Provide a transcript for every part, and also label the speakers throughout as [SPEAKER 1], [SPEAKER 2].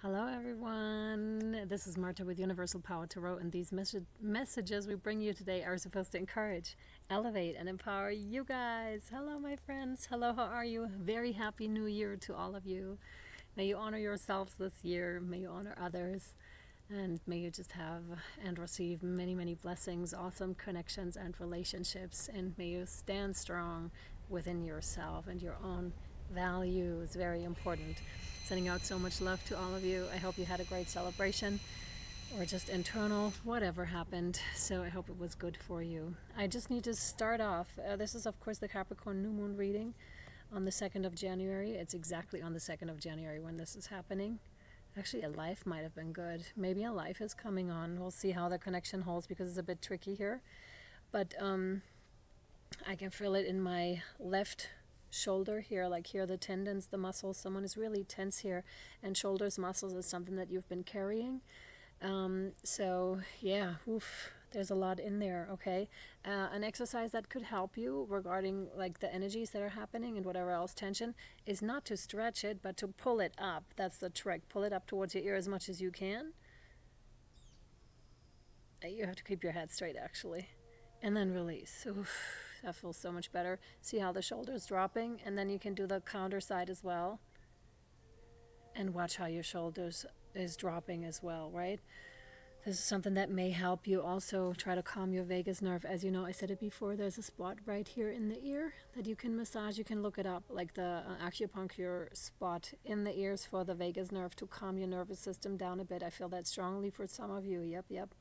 [SPEAKER 1] Hello everyone, this is Marta with Universal Power Tarot, and these messages we bring you today are supposed to encourage, elevate, and empower you guys. Hello my friends, hello, how are you? Very happy new year to all of you. May you honor yourselves this year, may you honor others, and may you just have and receive many blessings, awesome connections and relationships, and may you stand strong within yourself and your own values. Very important. Sending out so much love to all of you. I hope you had a great celebration or just internal, whatever happened. So I hope it was good for you. I just need to start off. This is, of course, the Capricorn new moon reading on the 2nd of January. It's exactly on the 2nd of January when this is happening. Actually, a life might have been good. Maybe a life is coming on. We'll see how the connection holds because it's a bit tricky here. But I can feel it in my left shoulder here, like here, the tendons, the muscles. Someone is really tense here, and shoulders muscles is something that you've been carrying. So yeah, there's a lot in there. Okay, an exercise that could help you regarding like the energies that are happening and whatever else tension is not to stretch it, but to pull it up. That's the trick. Pull it up towards your ear as much as you can. You have to keep your head straight actually, and then release. Oof. That feels so much better. See how the shoulder's dropping, and then you can do the counter side as well. And watch how your shoulders is dropping as well, right? This is something that may help you also try to calm your vagus nerve. As you know, I said it before, there's a spot right here in the ear that you can massage. You can look it up, like the acupuncture spot in the ears for the vagus nerve to calm your nervous system down a bit. I feel that strongly for some of you. Yep.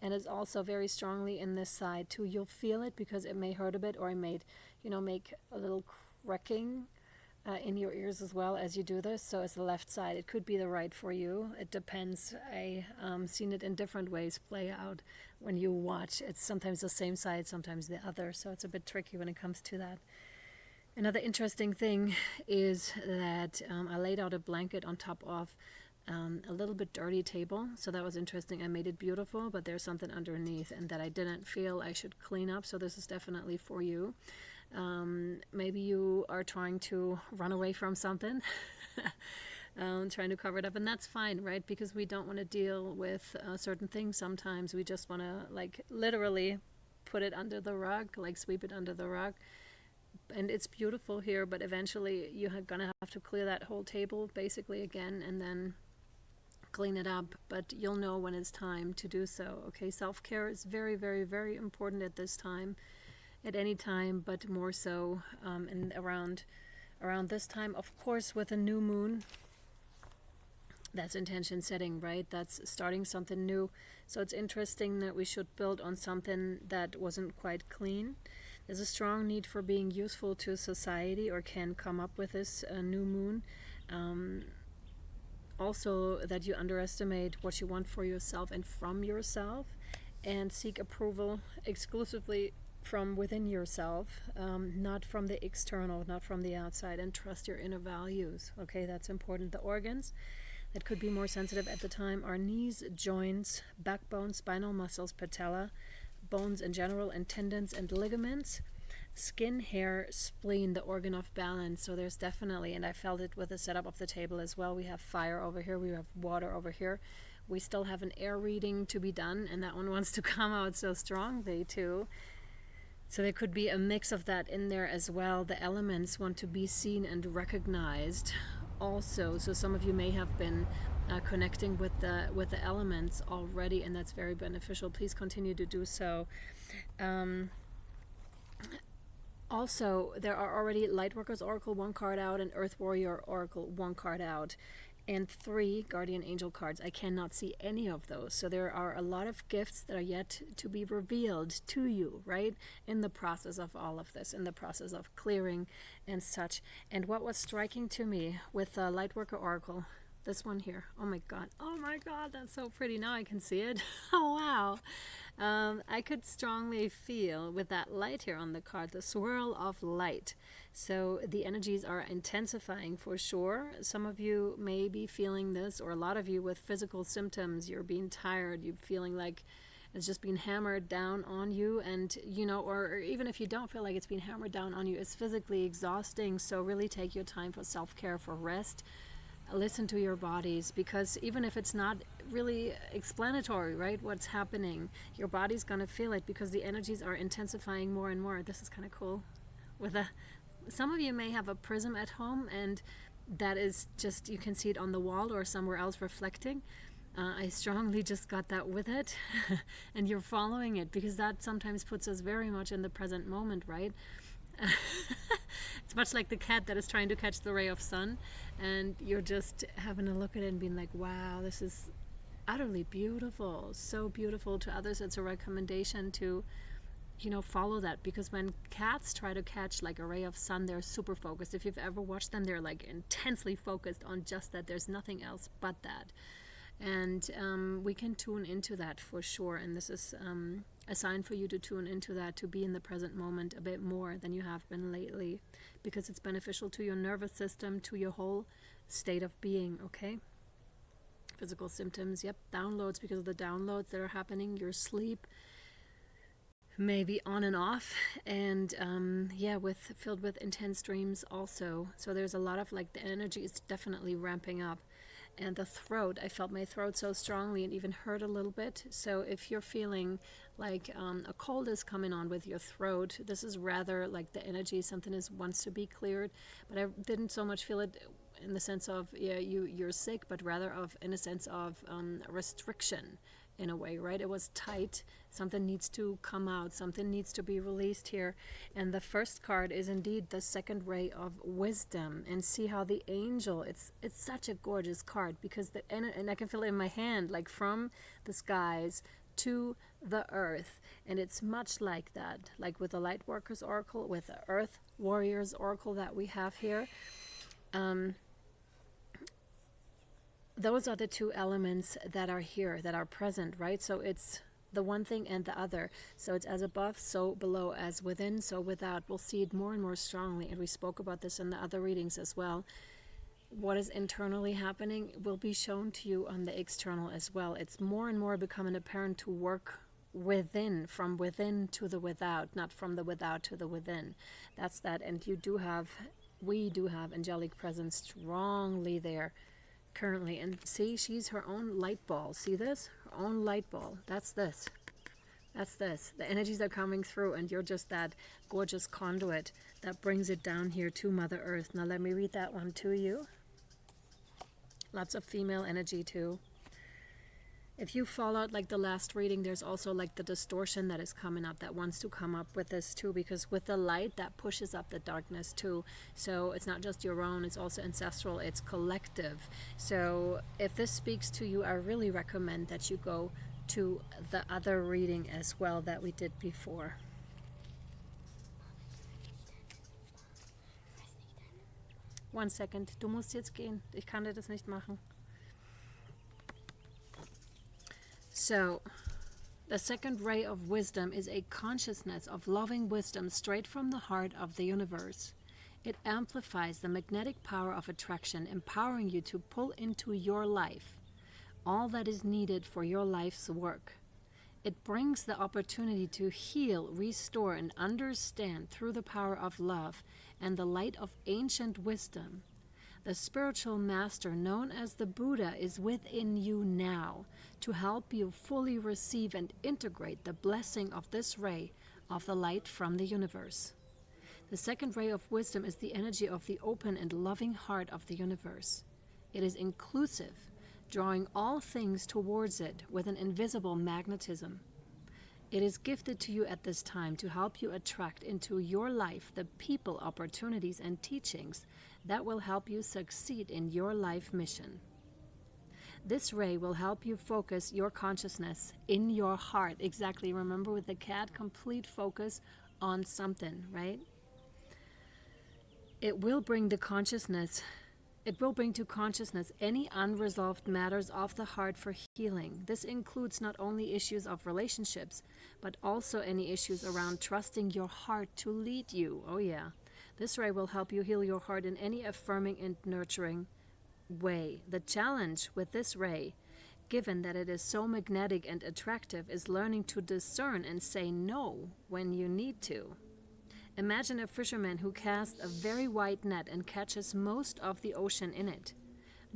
[SPEAKER 1] And it's also very strongly in this side too. You'll feel it because it may hurt a bit, or it may, make a little cracking in your ears as well as you do this. So it's the left side. It could be the right for you. It depends. I seen it in different ways play out when you watch. It's sometimes the same side, sometimes the other. So it's a bit tricky when it comes to that. Another interesting thing is that I laid out a blanket on top of a little bit dirty table, so that was interesting. I made it beautiful, but there's something underneath and that I didn't feel I should clean up, so this is definitely for you. Maybe you are trying to run away from something, trying to cover it up, and that's fine, right? Because we don't want to deal with certain things sometimes. We just want to like literally put it under the rug, like sweep it under the rug. And it's beautiful here, but eventually you're gonna have to clear that whole table basically again and then clean it up, but you'll know when it's time to do so. Okay, self-care is very important at this time, at any time, but more so and around this time, of course, with a new moon. That's intention setting, right? That's starting something new. So it's interesting that we should build on something that wasn't quite clean. There's a strong need for being useful to society, or can come up with this new moon. Also, that you underestimate what you want for yourself and from yourself, and seek approval exclusively from within yourself, not from the external, not from the outside, and trust your inner values. Okay, that's important. The organs that could be more sensitive at the time are knees, joints, backbone, spinal muscles, patella, bones in general, and tendons and ligaments, skin, hair, spleen, the organ of balance. So there's definitely, and I felt it with the setup of the table as well, we have fire over here, we have water over here, we still have an air reading to be done, and that one wants to come out so strongly too. So there could be a mix of that in there as well. The elements want to be seen and recognized also. So some of you may have been connecting with the elements already, and that's very beneficial. Please continue to do so. Also, there are already Lightworkers Oracle 1 card out, and Earth Warrior Oracle 1 card out, and 3 Guardian Angel cards. I cannot see any of those. So there are a lot of gifts that are yet to be revealed to you, right? In the process of all of this, in the process of clearing and such. And what was striking to me with Lightworker Oracle, this one here, oh my god, that's so pretty. Now I can see it. Oh wow. I could strongly feel with that light here on the card, the swirl of light. So the energies are intensifying for sure. Some of you may be feeling this, or a lot of you with physical symptoms. You're being tired, you're feeling like it's just being hammered down on you, and or even if you don't feel like it's being hammered down on you, it's physically exhausting. So really take your time for self-care, for rest, listen to your bodies, because even if it's not really explanatory, right, what's happening, your body's going to feel it because the energies are intensifying more and more. This is kind of cool. Some of you may have a prism at home, and that is just, you can see it on the wall or somewhere else reflecting. I strongly just got that with it. And you're following it, because that sometimes puts us very much in the present moment, right? It's much like the cat that is trying to catch the ray of sun, and you're just having a look at it and being like, wow, this is utterly beautiful, so beautiful. To others it's a recommendation to, follow that, because when cats try to catch like a ray of sun, they're super focused. If you've ever watched them, they're like intensely focused on just that. There's nothing else but that. And we can tune into that for sure, and this is a sign for you to tune into that, to be in the present moment a bit more than you have been lately, because it's beneficial to your nervous system, to your whole state of being. Okay, physical symptoms, yep, downloads, because of the downloads that are happening, your sleep maybe on and off, and filled with intense dreams also. So there's a lot of like, the energy is definitely ramping up. And the throat, I felt my throat so strongly and even hurt a little bit. So if you're feeling like a cold is coming on with your throat, this is rather like the energy, something wants to be cleared. But I didn't so much feel it in the sense of, you're sick, but rather in a sense of restriction in a way, right? It was tight. Something needs to come out. Something needs to be released here. And the first card is indeed the second ray of wisdom. And see how the angel, it's such a gorgeous card, because and I can feel it in my hand, like from the skies to the earth. And it's much like that, like with the light workers oracle, with the earth warriors oracle that we have here. Those are the two elements that are here, that are present, right? So it's the one thing and the other. So it's as above, so below, as within, so without. We'll see it more and more strongly, and we spoke about this in the other readings as well. What is internally happening will be shown to you on the external as well. It's more and more becoming apparent to work within, from within to the without, not from the without to the within. That's that. And we do have angelic presence strongly there currently. And see, she's her own light ball. See this? Her own light ball. That's this. The energies are coming through, and you're just that gorgeous conduit that brings it down here to Mother Earth. Now let me read that one to you. Lots of female energy too. If you followed like the last reading, there's also like the distortion that is coming up, that wants to come up with this too, because with the light, that pushes up the darkness too. So it's not just your own, it's also ancestral, it's collective. So if this speaks to you, I really recommend that you go to the other reading as well that we did before. One second, du musst jetzt gehen. Ich kann dir das nicht machen. So, the second ray of wisdom is a consciousness of loving wisdom straight from the heart of the universe. It amplifies the magnetic power of attraction, empowering you to pull into your life all that is needed for your life's work. It brings the opportunity to heal, restore, and understand through the power of love and the light of ancient wisdom. The spiritual master known as the Buddha is within you now to help you fully receive and integrate the blessing of this ray of the light from the universe. The second ray of wisdom is the energy of the open and loving heart of the universe. It is inclusive, drawing all things towards it with an invisible magnetism. It is gifted to you at this time to help you attract into your life the people, opportunities, and teachings that will help you succeed in your life mission. This ray will help you focus your consciousness in your heart. Exactly. Remember with the cat, complete focus on something, right? It will bring to consciousness any unresolved matters of the heart for healing. This includes not only issues of relationships, but also any issues around trusting your heart to lead you. Oh yeah. This ray will help you heal your heart in any affirming and nurturing way. The challenge with this ray, given that it is so magnetic and attractive, is learning to discern and say no when you need to. Imagine a fisherman who casts a very wide net and catches most of the ocean in it.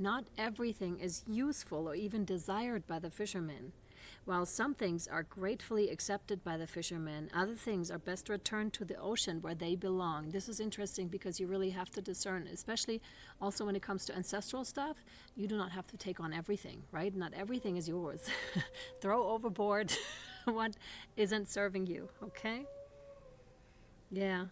[SPEAKER 1] Not everything is useful or even desired by the fishermen. While some things are gratefully accepted by the fishermen, other things are best returned to the ocean where they belong. This is interesting because you really have to discern, especially also when it comes to ancestral stuff. You do not have to take on everything, right? Not everything is yours. Throw overboard what isn't serving you, okay? Yeah.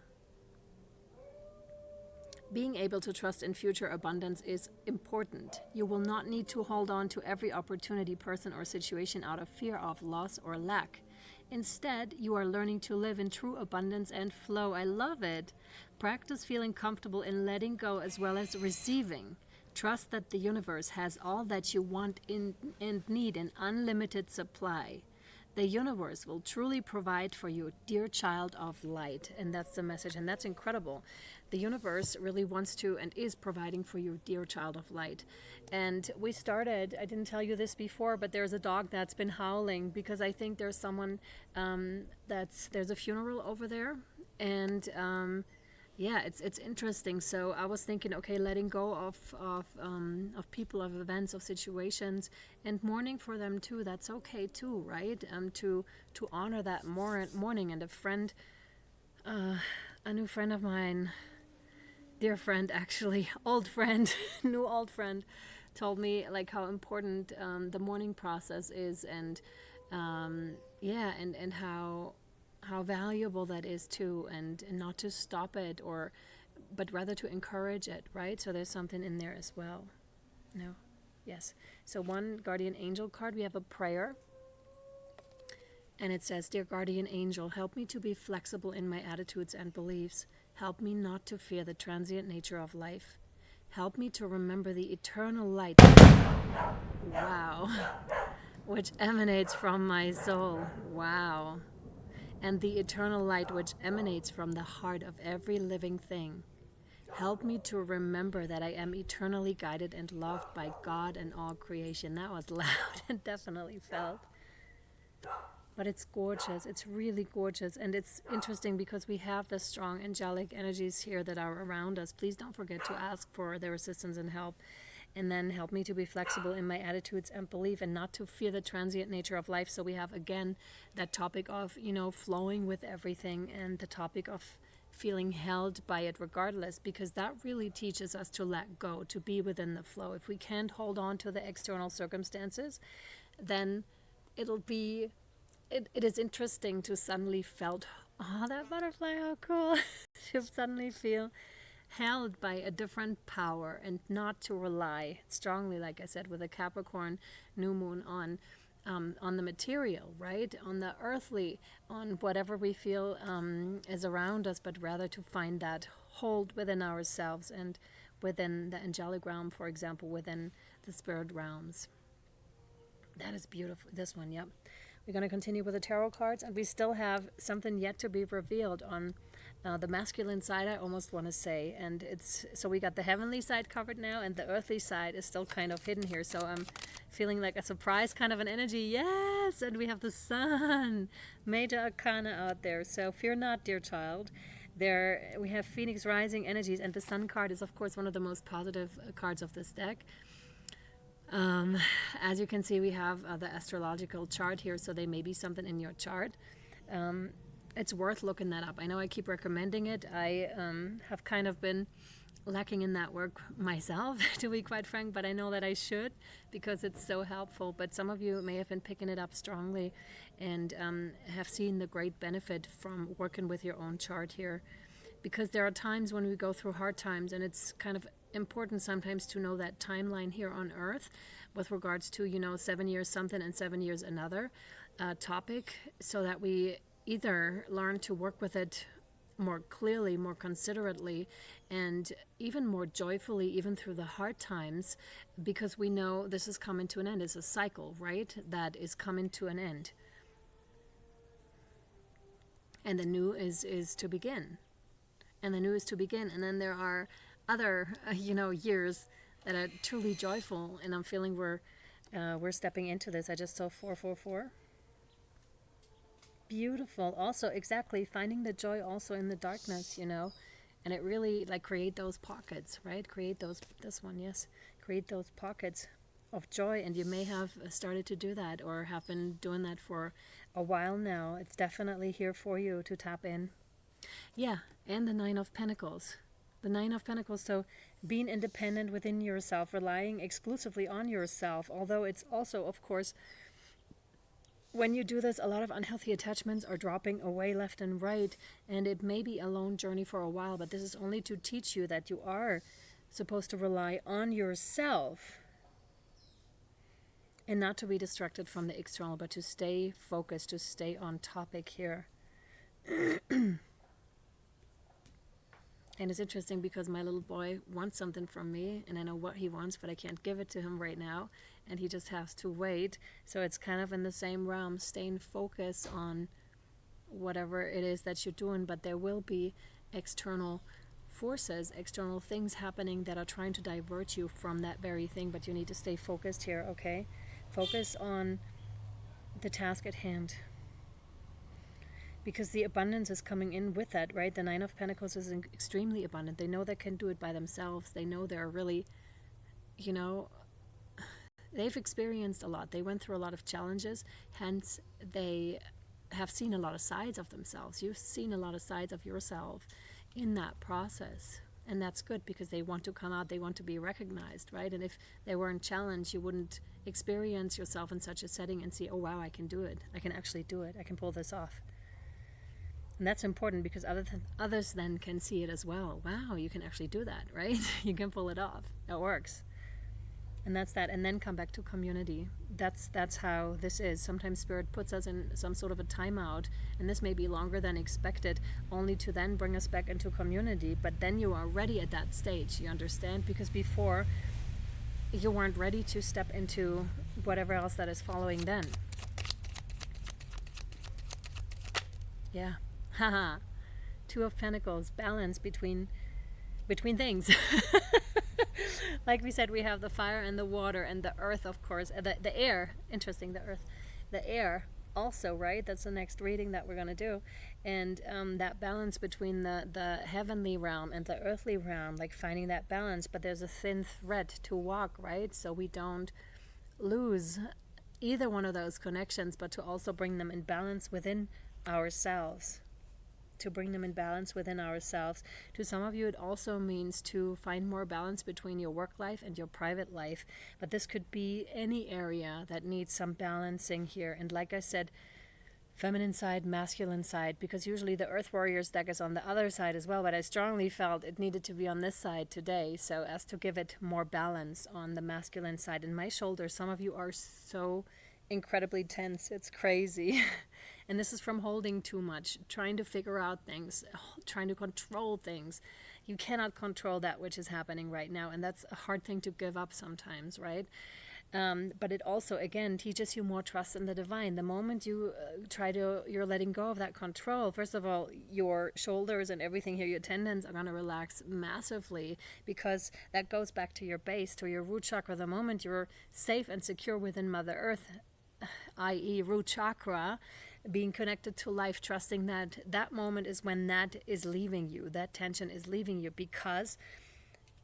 [SPEAKER 1] Being able to trust in future abundance is important. You will not need to hold on to every opportunity, person, or situation out of fear of loss or lack. Instead, you are learning to live in true abundance and flow. I love it. Practice feeling comfortable in letting go as well as receiving. Trust that the universe has all that you want and need in unlimited supply. The universe will truly provide for you, dear child of light. And that's the message, and that's incredible. The universe really wants to and is providing for you, dear child of light. And we started, I didn't tell you this before, but there's a dog that's been howling because I think there's someone there's a funeral over there. And yeah, it's interesting. So I was thinking, okay, letting go of people, of events, of situations, and mourning for them too. That's okay too, right? To honor that mourning. And a new friend of mine, dear friend actually, old friend, new old friend, told me like how important the mourning process is, and yeah, and how valuable that is too, and not to stop it, but rather to encourage it, right? So there's something in there as well. No? Yes. So one guardian angel card, we have a prayer. And it says, Dear guardian angel, help me to be flexible in my attitudes and beliefs. Help me not to fear the transient nature of life. Help me to remember the eternal light. Wow. Which emanates from my soul. Wow. And the eternal light which emanates from the heart of every living thing. Help me to remember that I am eternally guided and loved by God and all creation. That was loud and definitely felt. But it's gorgeous. It's really gorgeous. And it's interesting because we have the strong angelic energies here that are around us. Please don't forget to ask for their assistance and help. And then help me to be flexible in my attitudes and belief, and not to fear the transient nature of life. So we have, again, that topic of, flowing with everything, and the topic of feeling held by it regardless, because that really teaches us to let go, to be within the flow. If we can't hold on to the external circumstances, then it is interesting to suddenly felt, that butterfly, how cool, to suddenly feel held by a different power, and not to rely strongly, like I said, with a Capricorn new moon on the material, right? On the earthly, on whatever we feel is around us, but rather to find that hold within ourselves and within the angelic realm, for example, within the spirit realms. That is beautiful. This one, yep. We're going to continue with the tarot cards, and we still have something yet to be revealed on the masculine side, I almost want to say. And so we got the heavenly side covered now, and the earthly side is still kind of hidden here. So I'm feeling like a surprise kind of an energy. Yes, and we have the sun, major arcana out there. So fear not, dear child. There we have Phoenix rising energies, and the sun card is, of course, one of the most positive cards of this deck. As you can see, we have the astrological chart here, so there may be something in your chart. It's worth looking that up. I know I keep recommending it. I have kind of been lacking in that work myself, to be quite frank, but I know that I should, because it's so helpful. But some of you may have been picking it up strongly and have seen the great benefit from working with your own chart here, because there are times when we go through hard times, and it's kind of important sometimes to know that timeline here on Earth with regards to 7 years something and 7 years another topic, so that we either learn to work with it more clearly, more considerately, and even more joyfully, even through the hard times, because we know this is coming to an end. It's a cycle, right? That is coming to an end, and the new is to begin, and the new is to begin. And then there are other years that are truly joyful, and I'm feeling we're stepping into this. I just saw 444. Beautiful. Also, exactly, finding the joy also in the darkness, and it really create those pockets, right? Create those, this one, yes, create those pockets of joy. And you may have started to do that or have been doing that for a while now. It's definitely here for you to tap in. Yeah, and the Nine of Pentacles. The Nine of Pentacles, so being independent within yourself, relying exclusively on yourself, although it's also, of course, when you do this, a lot of unhealthy attachments are dropping away left and right, and it may be a lone journey for a while, but this is only to teach you that you are supposed to rely on yourself and not to be distracted from the external, but to stay focused, to stay on topic here. And it's interesting because my little boy wants something from me, and I know what he wants, but I can't give it to him right now, and he just has to wait. So it's kind of in the same realm, staying focused on whatever it is that you're doing, but there will be external forces, external things happening that are trying to divert you from that very thing, but you need to stay focused here, okay? Focus on the task at hand. Because the abundance is coming in with that, right? The Nine of Pentacles is extremely abundant. They know they can do it by themselves. They know they're really, you know, they've experienced a lot. They went through a lot of challenges. Hence, they have seen a lot of sides of themselves. You've seen a lot of sides of yourself in that process. And that's good because they want to come out. They want to be recognized, right? And if they weren't challenged, you wouldn't experience yourself in such a setting and see, oh, wow, I can do it. I can actually do it. I can pull this off. And that's important because others then can see it as well. Wow, you can actually do that, right? You can pull it off. It works. And that's that. And then come back to community. That's how this is. Sometimes Spirit puts us in some sort of a timeout, and this may be longer than expected, only to then bring us back into community. But then you are ready at that stage, you understand? Because before, you weren't ready to step into whatever else that is following then. Yeah. Haha. Two of Pentacles, balance between things. Like we said, we have the fire and the water and the earth, of course, the air. Interesting, the earth, the air also, right? That's the next reading that we're going to do. And that balance between the heavenly realm and the earthly realm, like finding that balance, but there's a thin thread to walk, right? So we don't lose either one of those connections, but to also bring them in balance within ourselves. To bring them in balance within ourselves. To some of you, it also means to find more balance between your work life and your private life. But this could be any area that needs some balancing here. And like I said, feminine side, masculine side, because usually the Earth Warriors deck is on the other side as well. But I strongly felt it needed to be on this side today, so as to give it more balance on the masculine side. In my shoulders, some of you are so incredibly tense. It's crazy. And this is from holding too much, trying to figure out things, trying to control things. You cannot control that which is happening right now, and that's a hard thing to give up sometimes, right? But it also, again, teaches you more trust in the divine. The moment you you're letting go of that control, first of all, your shoulders and everything here, your tendons are going to relax massively, because that goes back to your base, to your root chakra. The moment you're safe and secure within Mother Earth, i.e. root chakra, being connected to life, trusting that moment is when that is leaving you, that tension is leaving you, because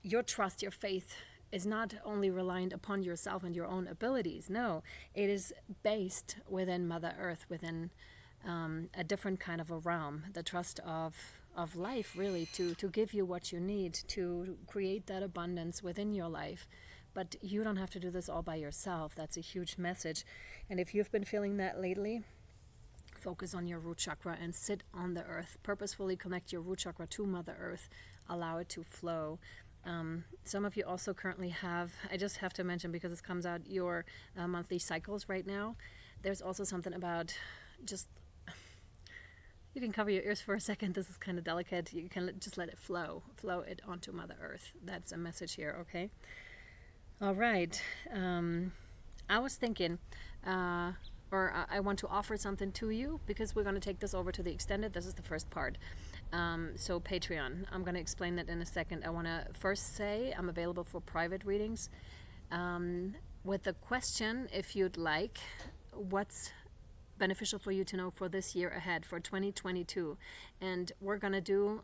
[SPEAKER 1] your trust, your faith is not only reliant upon yourself and your own abilities. No, it is based within Mother Earth, within a different kind of a realm, the trust of life, really, to give you what you need to create that abundance within your life. But you don't have to do this all by yourself. That's a huge message. And if you've been feeling that lately, focus on your root chakra and sit on the earth. Purposefully connect your root chakra to Mother Earth. Allow it to flow. Some of you also currently have, I just have to mention because it comes out, your monthly cycles right now. There's also something about just, you can cover your ears for a second. This is kind of delicate. You can just let it flow it onto Mother Earth. That's a message here, okay? All right. I was thinking, I want to offer something to you, because we're going to take this over to the extended. This is the first part. So Patreon, I'm going to explain that in a second. I want to first say I'm available for private readings with the question, if you'd like, what's beneficial for you to know for this year ahead, for 2022. And we're going to do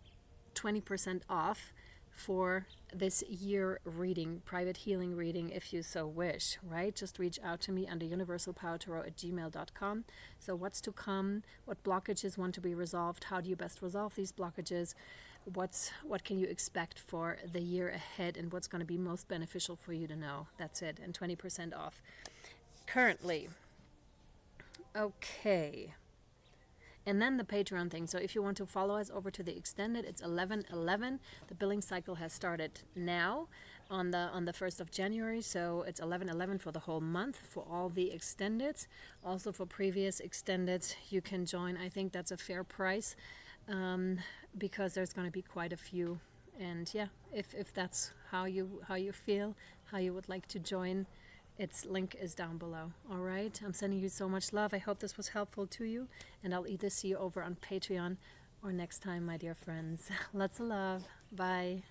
[SPEAKER 1] 20% off for this year reading, private healing reading, if you so wish, right? Just reach out to me under universalpowertarot@gmail.com. So what's to come, what blockages want to be resolved, how do you best resolve these blockages, what can you expect for the year ahead, and what's going to be most beneficial for you to know. That's it, and 20% off currently. Okay. And then the Patreon thing. So if you want to follow us over to the extended, it's 11/11. The billing cycle has started now on the 1st of January. So it's 11/11 for the whole month for all the extendeds. Also for previous extendeds, you can join. I think that's a fair price because there's going to be quite a few. And yeah, if that's how you feel, how you would like to join, its link is down below. All right. I'm sending you so much love. I hope this was helpful to you. And I'll either see you over on Patreon or next time, my dear friends. Lots of love. Bye.